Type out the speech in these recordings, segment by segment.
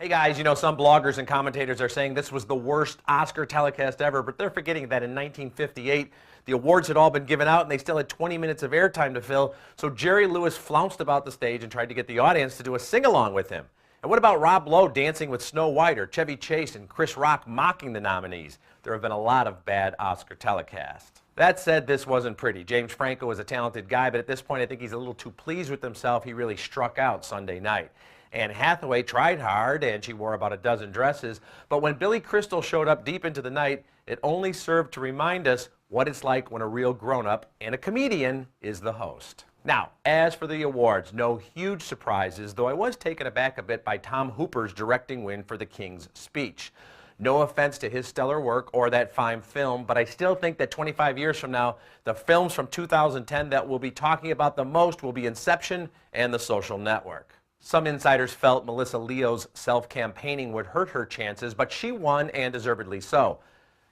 Hey guys, you know, some bloggers and commentators are saying this was the worst Oscar telecast ever, but they're forgetting that in 1958, the awards had all been given out and they still had 20 minutes of airtime to fill, so Jerry Lewis flounced about the stage and tried to get the audience to do a sing-along with him. And what about Rob Lowe dancing with Snow White, or Chevy Chase and Chris Rock mocking the nominees? There have been a lot of bad Oscar telecasts. That said, this wasn't pretty. James Franco is a talented guy, but at this point I think he's a little too pleased with himself. He really struck out Sunday night. Anne Hathaway tried hard, and she wore about a dozen dresses, but when Billy Crystal showed up deep into the night, it only served to remind us what it's like when a real grown-up and a comedian is the host. Now, as for the awards, no huge surprises, though I was taken aback a bit by Tom Hooper's directing win for The King's Speech. No offense to his stellar work or that fine film, but I still think that 25 years from now, the films from 2010 that we'll be talking about the most will be Inception and The Social Network. Some insiders felt Melissa Leo's self-campaigning would hurt her chances, but she won, and deservedly so.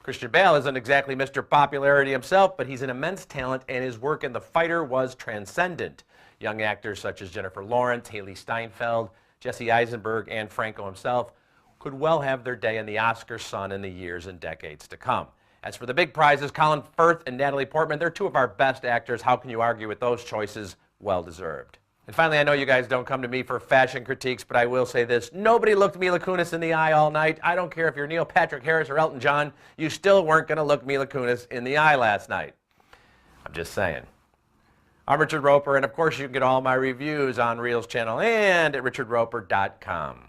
Christian Bale isn't exactly Mr. Popularity himself, but he's an immense talent, and his work in The Fighter was transcendent. Young actors such as Jennifer Lawrence, Haley Steinfeld, Jesse Eisenberg, and Franco himself could well have their day in the Oscar sun in the years and decades to come. As for the big prizes, Colin Firth and Natalie Portman, they're two of our best actors. How can you argue with those choices? Well deserved. And finally, I know you guys don't come to me for fashion critiques, but I will say this. Nobody looked Mila Kunis in the eye all night. I don't care if you're Neil Patrick Harris or Elton John. You still weren't going to look Mila Kunis in the eye last night. I'm just saying. I'm Richard Roeper, and of course you can get all my reviews on Reel's channel and at richardroeper.com.